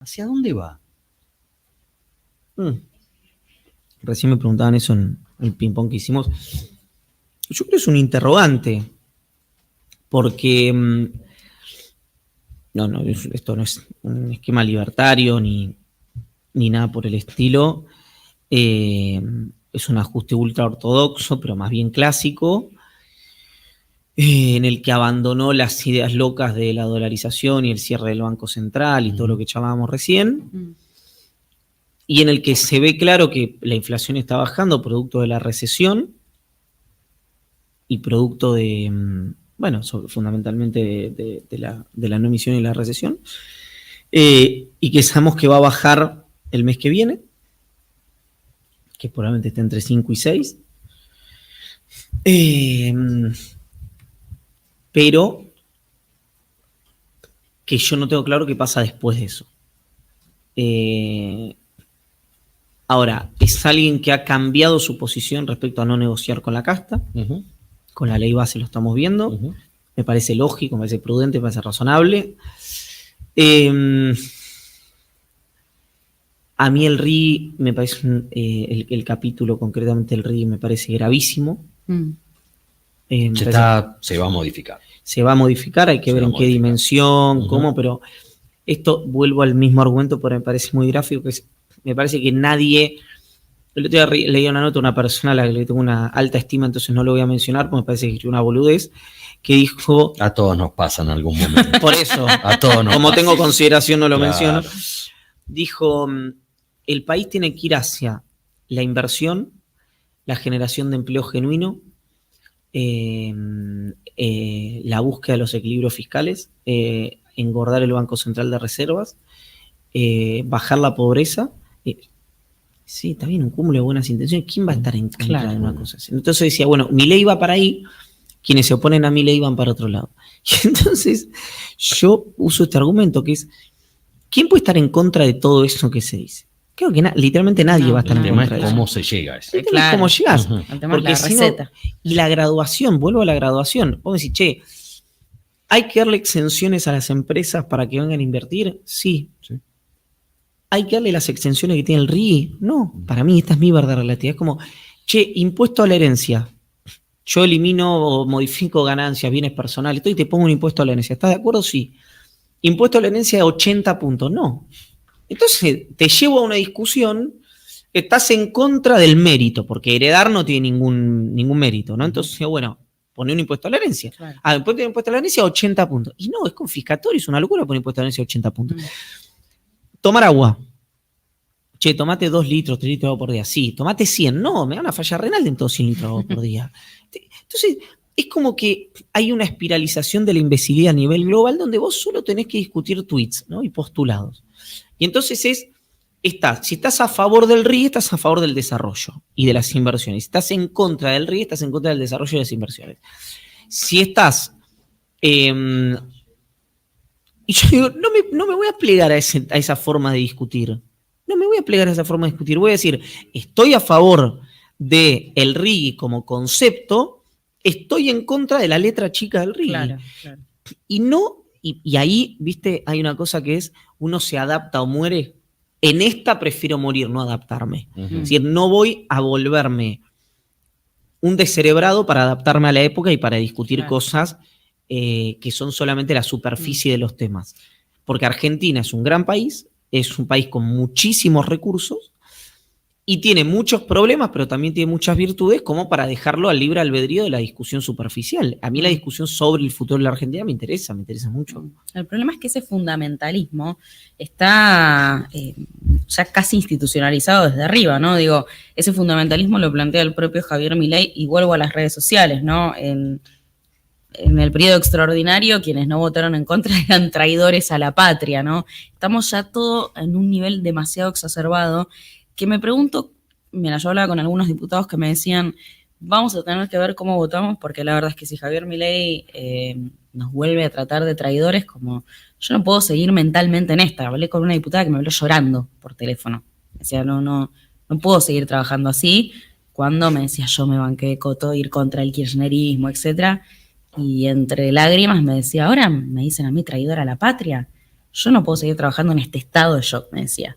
¿Hacia dónde va? Recién me preguntaban eso en el ping-pong que hicimos. Yo creo que es un interrogante, porque esto no es un esquema libertario ni nada por el estilo. Es un ajuste ultra ortodoxo, pero más bien clásico, en el que abandonó las ideas locas de la dolarización y el cierre del Banco Central y todo lo que charlábamos recién, y en el que se ve claro que la inflación está bajando producto de la recesión y producto de, fundamentalmente de la no emisión y la recesión, y que sabemos que va a bajar el mes que viene, que probablemente esté entre 5 y 6, pero que yo no tengo claro qué pasa después de eso. Ahora, es alguien que ha cambiado su posición respecto a no negociar con la casta. Con la ley base lo estamos viendo. Me parece lógico, me parece prudente, me parece razonable. A mí el RI me parece el capítulo, concretamente el RI, me parece gravísimo. Se va a modificar. Se va a modificar, hay que ver en qué dimensión, cómo, pero esto, vuelvo al mismo argumento, porque me parece muy gráfico, que me parece que nadie... El otro día leí una nota de una persona a la que le tengo una alta estima, entonces no lo voy a mencionar, porque me parece que escribió una boludez, que dijo... A todos nos pasa en algún momento. Por eso, a todos nos como pasa. Tengo consideración no lo menciono. Dijo, el país tiene que ir hacia la inversión, la generación de empleo genuino, la búsqueda de los equilibrios fiscales, engordar el Banco Central de Reservas, bajar la pobreza. Sí, está bien, un cúmulo de buenas intenciones. ¿Quién va a estar en contra de una cosa así? Entonces decía, bueno, Milei va para ahí, quienes se oponen a Milei van para otro lado. Y entonces yo uso este argumento que es, ¿quién puede estar en contra de todo eso que se dice? Creo que literalmente nadie va a estar en contra de eso. ¿Cómo se llega a eso? El tema es cómo llegás. El tema es la receta. Y la graduación, vuelvo a la graduación. Vos decís, che, ¿hay que darle exenciones a las empresas para que vengan a invertir? Sí. ¿Hay que darle las exenciones que tiene el RI? No, para mí esta es mi verdad relativa. Es como, che, impuesto a la herencia. Yo elimino o modifico ganancias, bienes personales, y te pongo un impuesto a la herencia. ¿Estás de acuerdo? Sí. Impuesto a la herencia de 80 puntos. No. Entonces te llevo a una discusión que estás en contra del mérito, porque heredar no tiene ningún mérito, ¿no? Entonces, bueno, poner un impuesto a la herencia. Claro. Después de un impuesto a la herencia, 80 puntos. Y no, es confiscatorio, es una locura poner impuesto a la herencia de 80 puntos. Tomar agua. Che, tomate 2 litros, 3 litros de agua por día. Sí, tomate 100. No, me da una falla renal de todos 100 litros de agua por día. Entonces, es como que hay una espiralización de la imbecilidad a nivel global donde vos solo tenés que discutir tweets, ¿no? Y postulados. Y entonces si estás a favor del RI, estás a favor del desarrollo y de las inversiones. Si estás en contra del RI, estás en contra del desarrollo y de las inversiones. Si estás... y yo digo, no me voy a plegar a esa forma de discutir. No me voy a plegar a esa forma de discutir. Voy a decir, estoy a favor del RI como concepto, estoy en contra de la letra chica del RI. Claro. Y ahí, viste, hay una cosa que es, uno se adapta o muere. En esta prefiero morir, no adaptarme. Es decir, no voy a volverme un descerebrado para adaptarme a la época y para discutir cosas que son solamente la superficie de los temas. Porque Argentina es un gran país, es un país con muchísimos recursos y tiene muchos problemas, pero también tiene muchas virtudes como para dejarlo al libre albedrío de la discusión superficial. A mí la discusión sobre el futuro de la Argentina me interesa mucho. El problema es que ese fundamentalismo está ya casi institucionalizado desde arriba, ¿no? Digo, ese fundamentalismo lo plantea el propio Javier Milei, y vuelvo a las redes sociales, ¿no? En el periodo extraordinario, quienes no votaron en contra eran traidores a la patria, ¿no? Estamos ya todo en un nivel demasiado exacerbado, que me pregunto, mira, yo hablaba con algunos diputados que me decían, vamos a tener que ver cómo votamos, porque la verdad es que si Javier Milei nos vuelve a tratar de traidores, como yo no puedo seguir mentalmente en esta. Hablé con una diputada que me habló llorando por teléfono. Me decía, no puedo seguir trabajando así, cuando me decía, yo me banqué coto, ir contra el kirchnerismo, etcétera. Y entre lágrimas me decía, ahora me dicen a mí traidora a la patria. yo no puedo seguir trabajando en este estado de shock, me decía.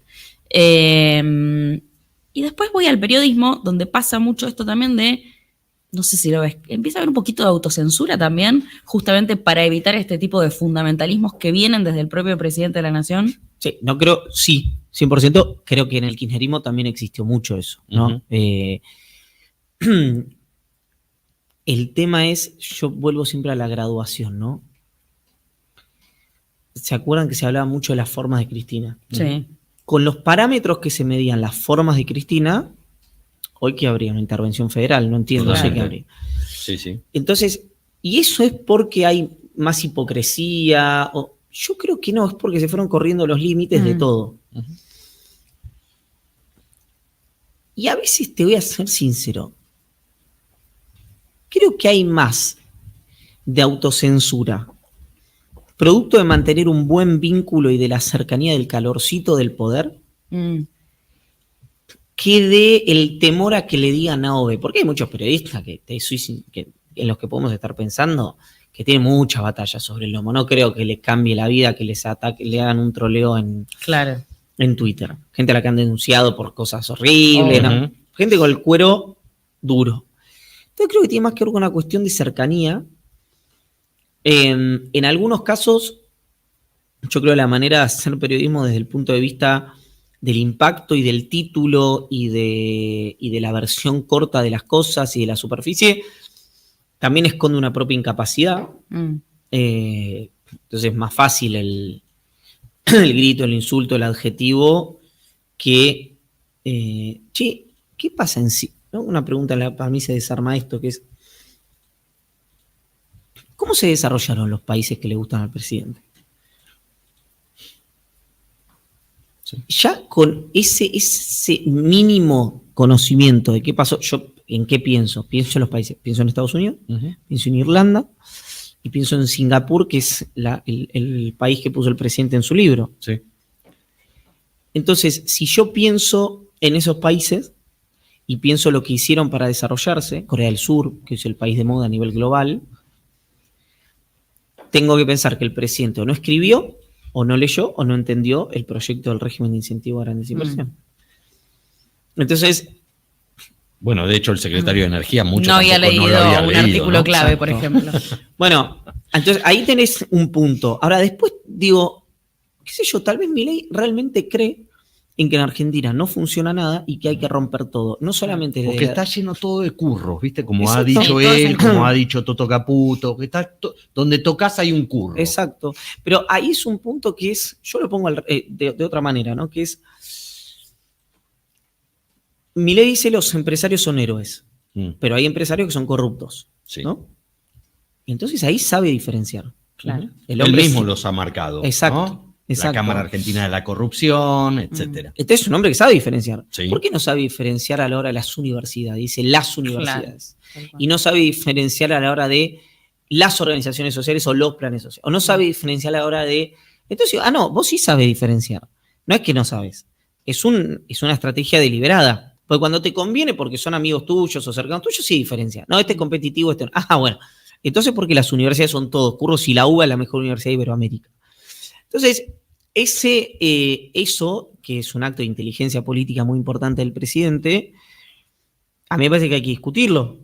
Y después voy al periodismo, donde pasa mucho esto también de, no sé si lo ves, empieza a haber un poquito de autocensura también, justamente para evitar este tipo de fundamentalismos que vienen desde el propio presidente de la Nación. Sí, no creo, sí, 100%, creo que en el kirchnerismo también existió mucho eso, ¿no? El tema es, yo vuelvo siempre a la graduación, ¿no? ¿Se acuerdan que se hablaba mucho de las formas de Cristina? Sí. Con los parámetros que se medían las formas de Cristina, hoy que habría una intervención federal, no entiendo, Claro. sé qué habría. Sí, sí. Entonces, ¿y eso es porque hay más hipocresía? Yo creo que no, es porque se fueron corriendo los límites de todo. Y a veces te voy a ser sincero, creo que hay más de autocensura, producto de mantener un buen vínculo y de la cercanía del calorcito del poder, que de el temor a que le digan A o B. Porque hay muchos periodistas en los que podemos estar pensando que tienen muchas batallas sobre el lomo. No creo que les cambie la vida, que les ataque, le hagan un troleo en Twitter. Gente a la que han denunciado por cosas horribles, ¿no? Gente con el cuero duro. Entonces creo que tiene más que ver con una cuestión de cercanía. En algunos casos, yo creo que la manera de hacer periodismo desde el punto de vista del impacto y del título y de la versión corta de las cosas y de la superficie, también esconde una propia incapacidad. Entonces es más fácil el grito, el insulto, el adjetivo que... che, ¿qué pasa en sí? ¿No? Una pregunta, para mí se desarma esto, que es... ¿Cómo se desarrollaron los países que le gustan al presidente? Sí. Ya con ese mínimo conocimiento de qué pasó, yo en qué pienso. Pienso en los países, pienso en Estados Unidos, pienso en Irlanda y pienso en Singapur, que es el país que puso el presidente en su libro. Sí. Entonces, si yo pienso en esos países y pienso lo que hicieron para desarrollarse, Corea del Sur, que es el país de moda a nivel global, tengo que pensar que el presidente o no escribió, o no leyó, o no entendió el proyecto del régimen de incentivo a grandes inversiones. Entonces... Bueno, de hecho, el secretario de Energía mucho no había leído un artículo ¿no? clave, Exacto. por ejemplo. Bueno, entonces ahí tenés un punto. Ahora, después digo, qué sé yo, tal vez Milei realmente cree en que en Argentina no funciona nada y que hay que romper todo. No solamente... Porque está lleno todo de curros, ¿viste? Como Exacto. ha dicho Sí, él, como ha dicho Toto Caputo, que está donde tocas hay un curro. Exacto. Pero ahí es un punto que es, yo lo pongo de otra manera, ¿no? Que es, Milei dice los empresarios son héroes, pero hay empresarios que son corruptos, Sí. ¿no? Entonces ahí sabe diferenciar. Claro. Él mismo los ha marcado. Exacto. ¿no? Exacto. La Cámara Argentina de la Corrupción, etcétera. Este es un hombre que sabe diferenciar. Sí. ¿Por qué no sabe diferenciar a la hora de las universidades? Dice las universidades. Claro. Y no sabe diferenciar a la hora de las organizaciones sociales o los planes sociales. O no sabe diferenciar a la hora de... Entonces, no, vos sí sabes diferenciar. No es que no sabes. Es una estrategia deliberada. Porque cuando te conviene, porque son amigos tuyos o cercanos tuyos, sí diferencia. No, este es competitivo, este no. Ah, bueno. Entonces, porque las universidades son todos curros y la UBA es la mejor universidad de Iberoamérica. Entonces, eso, que es un acto de inteligencia política muy importante del presidente, a mí me parece que hay que discutirlo.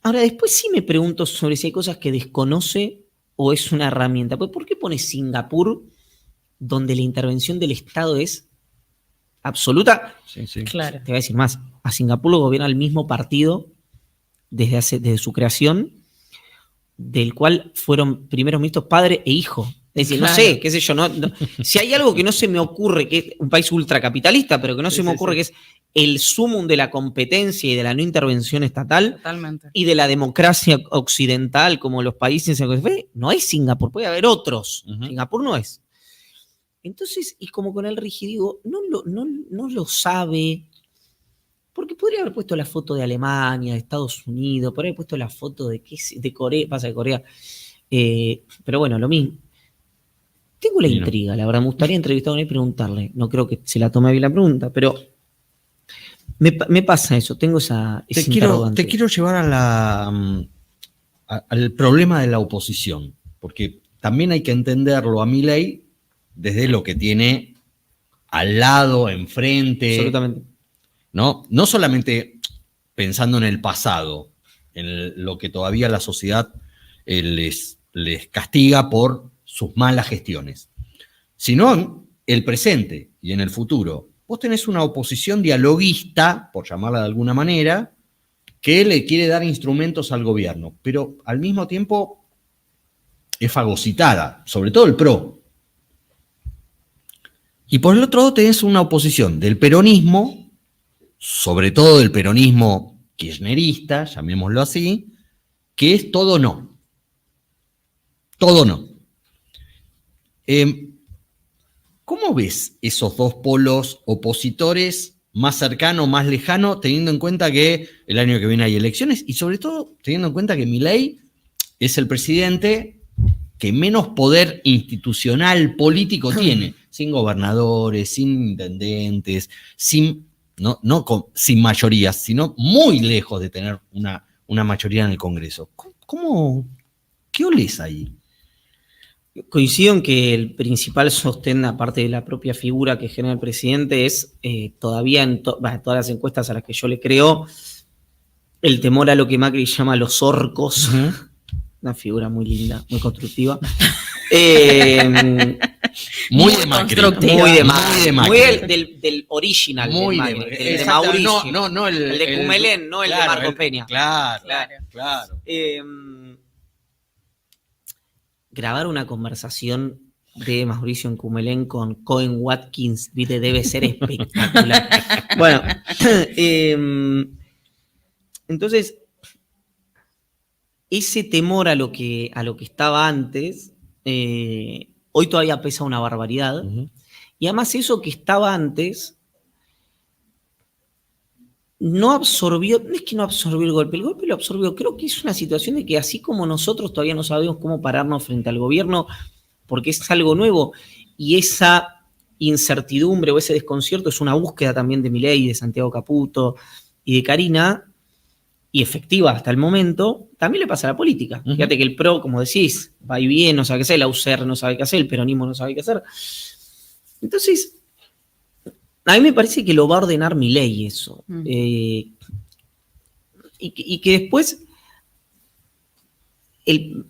Ahora, después sí me pregunto sobre si hay cosas que desconoce o es una herramienta. Pues, ¿por qué pone Singapur, donde la intervención del Estado es absoluta? Sí, sí. Claro. Te voy a decir más. A Singapur lo gobierna el mismo partido desde su creación, del cual fueron primeros ministros padre e hijo. Es decir, Claro. no sé, qué sé yo, no, si hay algo que no se me ocurre, que es un país ultracapitalista, pero que no se me ocurre, que es el sumum de la competencia y de la no intervención estatal, Totalmente. y de la democracia occidental, como los países, no es Singapur, puede haber otros. Singapur no es. Entonces, y como con el Rigi, digo, no lo sabe, porque podría haber puesto la foto de Alemania, de Estados Unidos, podría haber puesto la foto de Corea, pasa de Corea, pero bueno, lo mismo. Tengo la intriga, la verdad, me gustaría entrevistar a él y preguntarle. No creo que se la tome bien la pregunta, pero me pasa eso, tengo esa interrogante. Te quiero llevar al problema de la oposición, porque también hay que entenderlo a Milei desde lo que tiene al lado, enfrente. Absolutamente. ¿No? No solamente pensando en el pasado, en lo que todavía la sociedad les castiga por sus malas gestiones, sino en el presente y en el futuro. Vos tenés una oposición dialoguista, por llamarla de alguna manera, que le quiere dar instrumentos al gobierno, pero al mismo tiempo es fagocitada, sobre todo el PRO. Y por el otro lado tenés una oposición del peronismo, sobre todo del peronismo kirchnerista, llamémoslo así, que es todo no. Todo no. ¿Cómo ves esos dos polos opositores, más cercano, más lejano, teniendo en cuenta que el año que viene hay elecciones y sobre todo teniendo en cuenta que Milei es el presidente que menos poder institucional político tiene, sin gobernadores, sin intendentes, sin mayorías, sino muy lejos de tener una mayoría en el Congreso? ¿Qué olés ahí? Coincido en que el principal sostén, aparte de la propia figura que genera el presidente, es todavía en todas las encuestas a las que yo le creo, el temor a lo que Macri llama los orcos. Una figura muy linda, muy constructiva. Muy de Macri. Muy de Macri. Muy del original. Muy de Macri. El de Mauricio. No, el de Cumelén, no claro, el de Marco Peña. Claro. Grabar una conversación de Mauricio en Cumelén con Cohen Watkins, ¿viste? Debe ser espectacular. Bueno, entonces, ese temor a lo que estaba antes, hoy todavía pesa una barbaridad. Y además eso que estaba antes no es que no absorbió el golpe lo absorbió. Creo que es una situación de que así como nosotros todavía no sabemos cómo pararnos frente al gobierno, porque es algo nuevo, y esa incertidumbre o ese desconcierto es una búsqueda también de Milei, de Santiago Caputo y de Karina, y efectiva hasta el momento, también le pasa a la política. Fíjate que el PRO, como decís, va y viene, no sabe qué hacer, la UCR no sabe qué hacer, el peronismo no sabe qué hacer. Entonces, a mí me parece que lo va a ordenar Milei eso. Y que después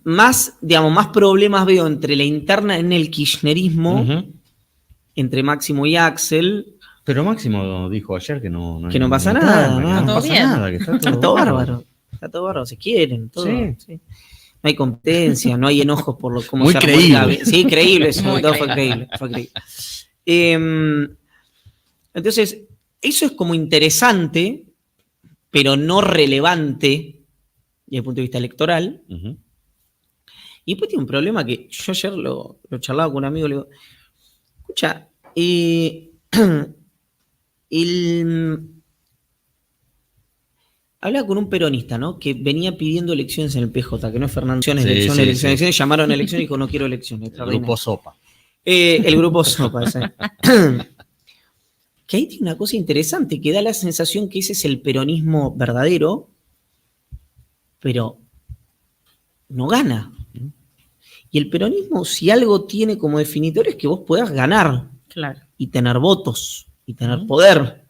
más problemas veo entre la interna en el kirchnerismo, entre Máximo y Axel. Pero Máximo dijo ayer que no pasa nada. No pasa nada, que está todo bárbaro. Está todo bárbaro, se quieren. Todo, sí. No hay competencia, no hay enojos por cómo se armó. Muy creíble. Sí, creíble, sobre todo fue creíble. Entonces, eso es como interesante, pero no relevante desde el punto de vista electoral. Y después tiene un problema que yo ayer lo charlaba con un amigo, le digo, escucha, hablaba con un peronista, ¿no? Que venía pidiendo elecciones en el PJ, que no es Fernando. Elecciones, llamaron a elecciones y dijo, no quiero elecciones. El grupo Sopa. El grupo Sopa, sí. Que ahí tiene una cosa interesante, que da la sensación que ese es el peronismo verdadero, pero no gana. Y el peronismo, si algo tiene como definitorio, es que vos puedas ganar. Claro. Y tener votos, y tener poder.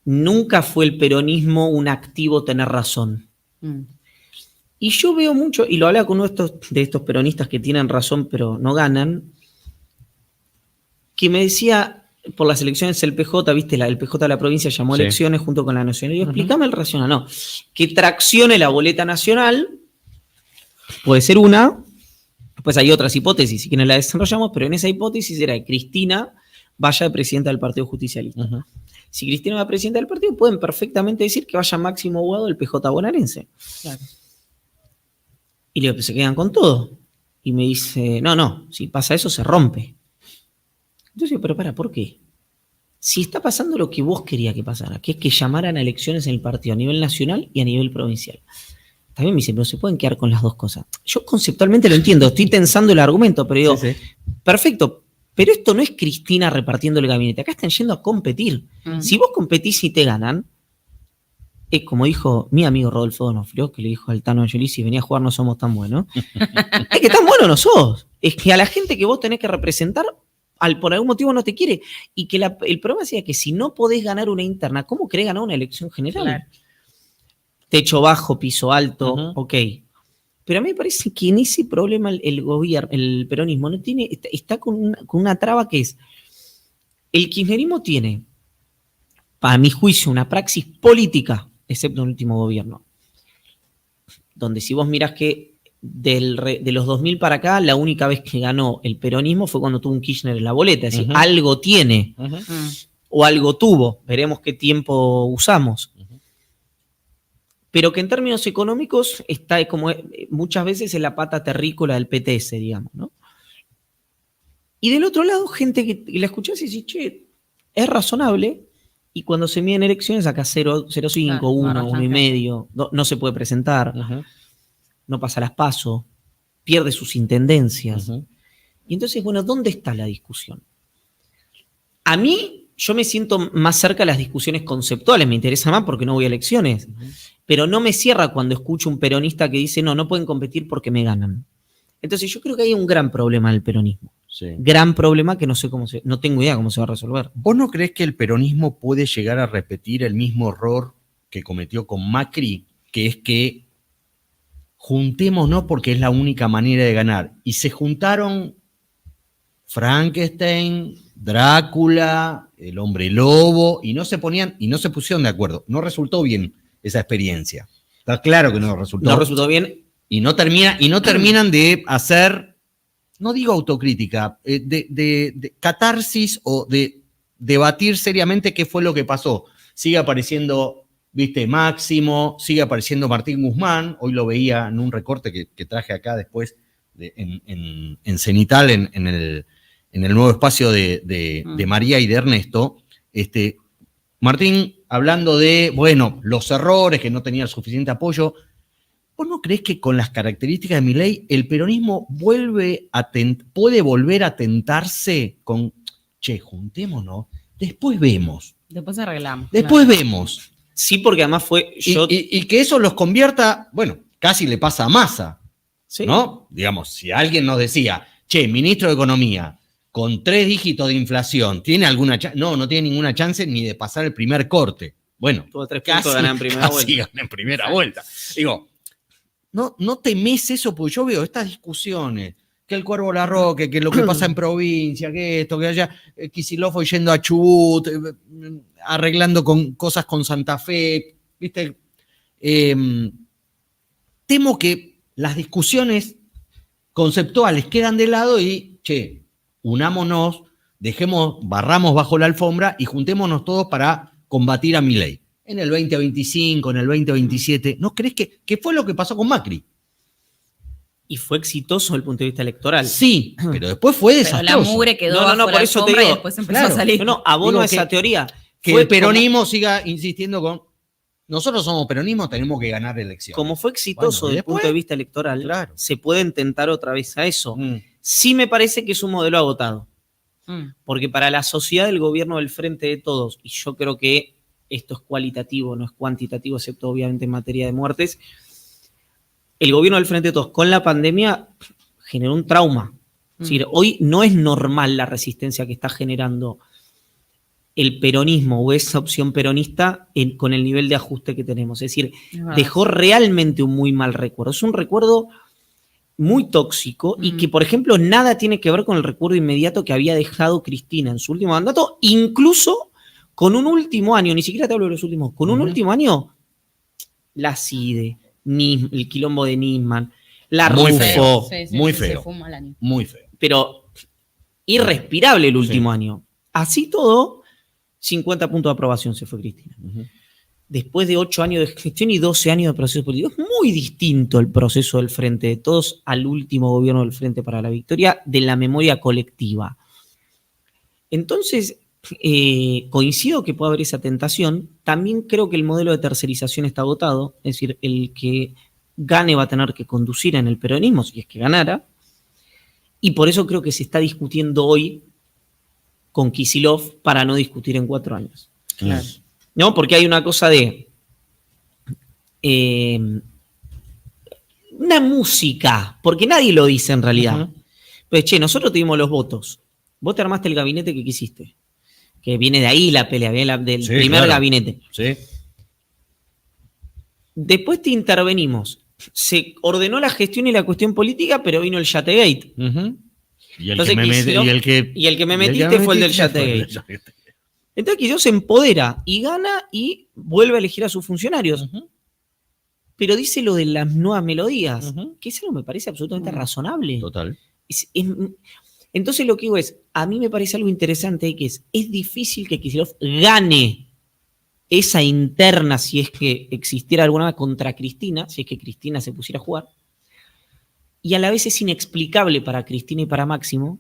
Nunca fue el peronismo un activo tener razón. Y yo veo mucho, y lo hablaba con uno de estos peronistas que tienen razón pero no ganan, que me decía, por las elecciones el PJ, viste, el PJ de la provincia llamó elecciones junto con la nacional. Y yo, explícame el racional. No, que traccione la boleta nacional, puede ser una, pues hay otras hipótesis, si quieren la desarrollamos, pero en esa hipótesis era que Cristina vaya de presidenta del Partido Justicialista. Si Cristina va presidenta del partido, pueden perfectamente decir que vaya Máximo Aguado del PJ bonaerense. Claro. Y le digo, pues se quedan con todo. Y me dice, no, si pasa eso se rompe. Entonces yo, pero ¿por qué? Si está pasando lo que vos querías que pasara, que es que llamaran a elecciones en el partido a nivel nacional y a nivel provincial. También me dice, pero se pueden quedar con las dos cosas. Yo conceptualmente lo entiendo, estoy tensando el argumento, pero digo, perfecto, pero esto no es Cristina repartiendo el gabinete, acá están yendo a competir. Si vos competís y te ganan, Es como dijo mi amigo Rodolfo Donofrio, que le dijo al Tano Angelisi, venía a jugar, no somos tan buenos. Es que tan bueno no sos. Es que a la gente que vos tenés que representar, por algún motivo no te quiere. Y que el problema es que si no podés ganar una interna, ¿cómo querés ganar una elección general? Claro. Techo bajo, piso alto, Ujú. ok. Pero a mí me parece que en ese problema el gobierno, el peronismo, no tiene, está con una traba que es, el kirchnerismo tiene, para mi juicio, una praxis política, excepto en el último gobierno, donde si vos mirás que de los 2000 para acá, la única vez que ganó el peronismo fue cuando tuvo un Kirchner en la boleta, es decir, Ujú. algo tiene Ujú. o algo tuvo, veremos qué tiempo usamos. Pero que en términos económicos está como muchas veces en la pata terrícola del PTS, digamos, ¿no? Y del otro lado, gente que la escuchás y dice, che, es razonable, y cuando se miden elecciones acá 0,5, Claro, 1, no, 1,5, no se puede presentar, Ujú. no pasa las PASO, pierde sus intendencias. Ujú. Y entonces, bueno, ¿dónde está la discusión? A mí, yo me siento más cerca de las discusiones conceptuales, me interesa más porque no voy a elecciones, pero no me cierra cuando escucho un peronista que dice, no pueden competir porque me ganan. Entonces yo creo que hay un gran problema del peronismo. Sí. Gran problema que no tengo idea cómo se va a resolver. ¿Vos no crees que el peronismo puede llegar a repetir el mismo error que cometió con Macri? Que es que juntémonos porque es la única manera de ganar. Y se juntaron Frankenstein, Drácula, el hombre lobo, y no se pusieron de acuerdo. No resultó bien esa experiencia. Está claro que no resultó. No resultó bien. Y no terminan de hacer, no digo autocrítica, de catarsis o de debatir seriamente qué fue lo que pasó. Sigue apareciendo, viste, Máximo, sigue apareciendo Martín Guzmán. Hoy lo veía en un recorte que traje acá después en Cenital, en el nuevo espacio de María y de Ernesto. Martín hablando de, bueno, los errores, que no tenía el suficiente apoyo. ¿Vos no creés que con las características de Milei el peronismo puede volver a tentarse con, che, juntémonos, después vemos, Después arreglamos. después claro. vemos? Sí, porque además fue... Y que eso los convierta, bueno, casi le pasa a Massa, Sí. ¿no? Digamos, si alguien nos decía, che, ministro de Economía, con 3 dígitos de inflación, ¿tiene alguna chance? No tiene ninguna chance ni de pasar el primer corte. Bueno, Tuvo 3 puntos de ganar en primera vuelta. casi gana en primera vuelta. Digo, no temes eso, porque yo veo estas discusiones, que el Cuervo Larroque, que lo que pasa en provincia, que esto, que allá, Kicillof yendo a Chubut, arreglando cosas con Santa Fe, ¿viste? Temo que las discusiones conceptuales quedan de lado y, che, unámonos, barramos bajo la alfombra y juntémonos todos para combatir a Milei. En el 2025, en el 2027, ¿no crees que fue lo que pasó con Macri? Y fue exitoso desde el punto de vista electoral. Sí, pero después fue Pero desastroso. la mugre quedó No, bajo por la eso te alfombra y digo, después empezó claro. a salir. No, abono Digo a esa teoría. Que Fue el peronismo siga insistiendo con, nosotros somos peronismo, tenemos que ganar elecciones. Como fue exitoso Bueno, y desde el después, punto de vista electoral, claro. se puede intentar otra vez a eso. Mm. Sí me parece que es un modelo agotado. Mm. Porque para la sociedad del gobierno del Frente de Todos, y yo creo que esto es cualitativo, no es cuantitativo, excepto obviamente en materia de muertes, el gobierno del Frente de Todos con la pandemia generó un trauma. Es decir, hoy no es normal la resistencia que está generando el peronismo o esa opción peronista con el nivel de ajuste que tenemos. Es decir, dejó realmente un muy mal recuerdo. Es un recuerdo muy tóxico y que, por ejemplo, nada tiene que ver con el recuerdo inmediato que había dejado Cristina en su último mandato, incluso con un último año, ni siquiera te hablo de los últimos, con un último año, la CIDE, el quilombo de Nisman, la Muy Rufo, feo. Muy feo. Fue un mal año. Muy feo. pero irrespirable el último año. Así todo, 50 puntos de aprobación se fue Cristina. Después de 8 años de gestión y 12 años de proceso político. Es muy distinto el proceso del Frente de Todos al último gobierno del Frente para la Victoria de la memoria colectiva. Entonces, coincido que puede haber esa tentación. También creo que el modelo de tercerización está agotado. Es decir, el que gane va a tener que conducir en el peronismo, si es que ganara. Y por eso creo que se está discutiendo hoy con Kicillof para no discutir en 4 años. Claro. ¿No? Porque hay una cosa de una música, porque nadie lo dice en realidad. Pues, nosotros tuvimos los votos. Vos te armaste el gabinete que quisiste. Que viene de ahí la pelea, viene del primer gabinete. Sí. Después te intervenimos. Se ordenó la gestión y la cuestión política, pero vino el Yategate. Y el que me metiste fue el del Yategate. Entonces Kicillof se empodera y gana y vuelve a elegir a sus funcionarios. Pero dice lo de las nuevas melodías, que eso me parece absolutamente razonable. Total. Entonces lo que digo es, a mí me parece algo interesante, que es difícil que Kicillof gane esa interna, si es que existiera alguna contra Cristina, si es que Cristina se pusiera a jugar, y a la vez es inexplicable para Cristina y para Máximo,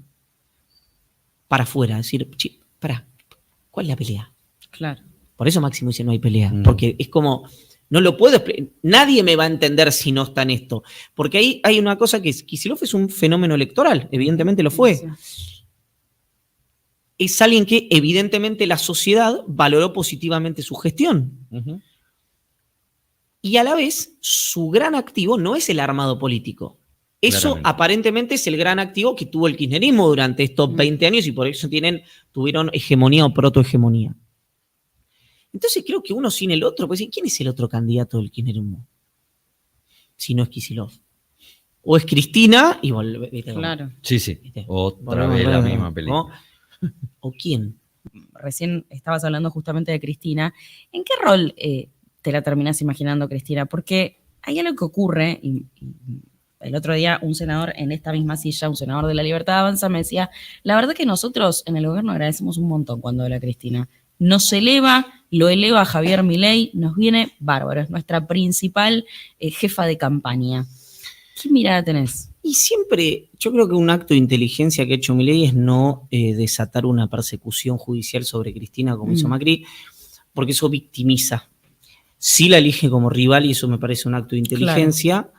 para afuera, decir, ¿cuál es la pelea? Claro. Por eso Máximo dice no hay pelea, porque es como, no lo puedo explicar, nadie me va a entender si no está en esto, porque ahí hay una cosa que es, Kicillof es un fenómeno electoral, evidentemente lo fue. Sí. Es alguien que evidentemente la sociedad valoró positivamente su gestión. Y a la vez, su gran activo no es el armado político. Eso aparentemente es el gran activo que tuvo el kirchnerismo durante estos 20 años y por eso tuvieron hegemonía o protohegemonía. Entonces creo que uno sin el otro, pues ¿quién es el otro candidato del kirchnerismo? Si no es Kicillof. O es Cristina y volver. Claro. Sí. Otra vez la misma película. ¿No? ¿O quién? Recién estabas hablando justamente de Cristina. ¿En qué rol te la terminás imaginando, Cristina? Porque hay algo que ocurre, y el otro día un senador en esta misma silla, un senador de La Libertad Avanza, me decía, la verdad que nosotros en el gobierno agradecemos un montón cuando habla Cristina. Nos eleva, lo eleva a Javier Milei, nos viene bárbaro, es nuestra principal jefa de campaña. ¿Qué mirada tenés? Y siempre, yo creo que un acto de inteligencia que ha hecho Milei es no desatar una persecución judicial sobre Cristina como hizo Macri, porque eso victimiza. Sí la elige como rival y eso me parece un acto de inteligencia. Claro.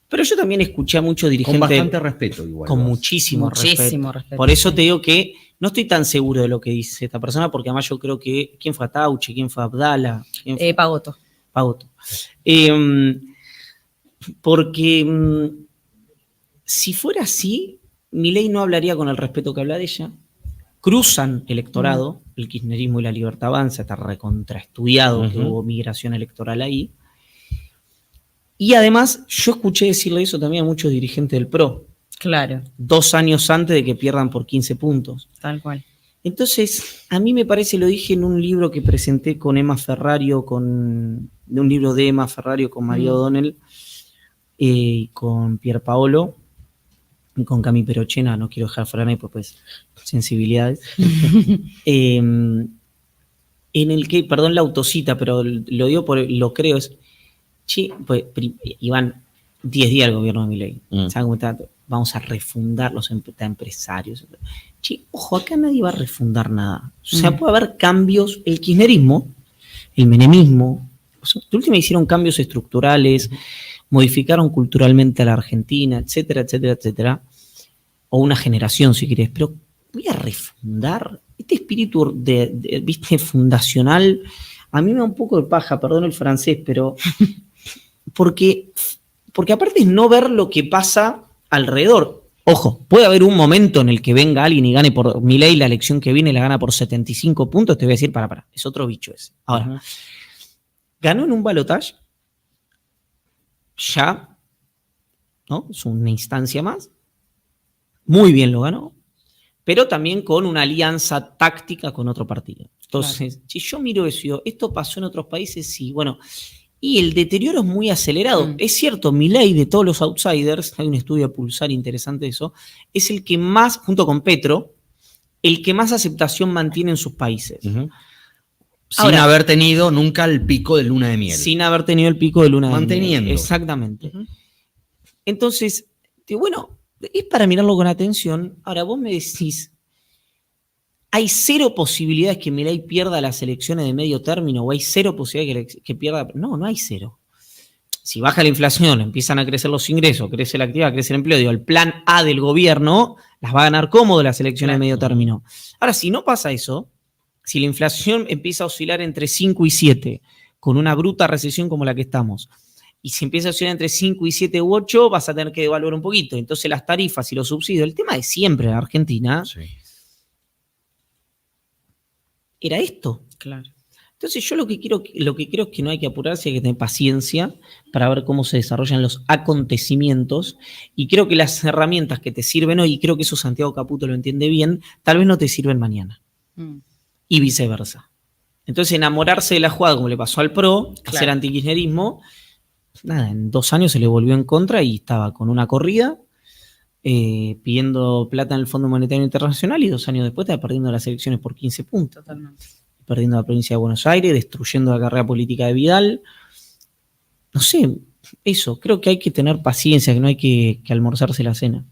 Pero yo también escuché a muchos dirigentes. Con bastante respeto, igual. Con muchísimo respeto. Por eso te digo que no estoy tan seguro de lo que dice esta persona, porque además yo creo que. ¿Quién fue Atauche? ¿Quién fue Abdala? Pagotto. Porque si fuera así, Milei no hablaría con el respeto que habla de ella. Cruzan electorado, el kirchnerismo y la Libertad Avanza, está recontraestudiado que hubo migración electoral ahí. Y además, yo escuché decirle eso también a muchos dirigentes del PRO. Claro. 2 años antes de que pierdan por 15 puntos. Tal cual. Entonces, a mí me parece, lo dije en un libro que presenté con Emma Ferrario, de un libro de Emma Ferrario con María O'Donnell, con Pierpaolo, y con Cami Perochena, no quiero dejar fuera pues sensibilidades. En el que, perdón la autocita, pero lo digo lo creo, es, pues, Iván, 10 días el gobierno de Milei. ¿Saben cómo está? Vamos a refundar los empresarios. Ojo, acá nadie va a refundar nada. O sea, puede haber cambios. El kirchnerismo, el menemismo, de última hicieron cambios estructurales, modificaron culturalmente a la Argentina, etcétera, etcétera, etcétera. O una generación, si querés. Pero voy a refundar este espíritu ¿viste? Fundacional. A mí me da un poco de paja, perdón el francés, pero porque aparte es no ver lo que pasa alrededor. Ojo, puede haber un momento en el que venga alguien y gane por Milei la elección que viene, la gana por 75 puntos, te voy a decir, para, es otro bicho ese. Ahora, ganó en un balotaje, ya, ¿no? Es una instancia más, muy bien lo ganó, pero también con una alianza táctica con otro partido. Entonces, si yo miro eso y digo, ¿esto pasó en otros países? Sí, bueno, y el deterioro es muy acelerado. Es cierto, Milei, de todos los outsiders, hay un estudio de Pulsar interesante de eso, es el que más, junto con Petro, el que más aceptación mantiene en sus países. Sin haber tenido nunca el pico de luna de miel. Sin haber tenido el pico de luna de miel. Manteniendo. Exactamente. Entonces, bueno, es para mirarlo con atención. Ahora, vos me decís, ¿hay 0 posibilidades que Milei pierda las elecciones de medio término o hay 0 posibilidades que pierda? No hay 0. Si baja la inflación, empiezan a crecer los ingresos, crece la actividad, crece el empleo, digo, el plan A del gobierno las va a ganar cómodo las elecciones de medio término. Ahora, si no pasa eso, si la inflación empieza a oscilar entre 5 y 7, con una bruta recesión como la que estamos, y si empieza a oscilar entre 5 y 7 u 8, vas a tener que devaluar un poquito. Entonces las tarifas y los subsidios, el tema de siempre en Argentina, era esto. Claro. Entonces yo lo que creo es que no hay que apurarse, hay que tener paciencia para ver cómo se desarrollan los acontecimientos, y creo que las herramientas que te sirven hoy, y creo que eso Santiago Caputo lo entiende bien, tal vez no te sirven mañana, y viceversa. Entonces enamorarse de la jugada, como le pasó al PRO, hacer antikirchnerismo, nada, en 2 años se le volvió en contra y estaba con una corrida pidiendo plata en el Fondo Monetario Internacional, y 2 años después estaba perdiendo las elecciones por 15 puntos. Totalmente. Perdiendo la provincia de Buenos Aires, destruyendo la carrera política de Vidal. No sé, eso, creo que hay que tener paciencia, que no hay que almorzarse la cena.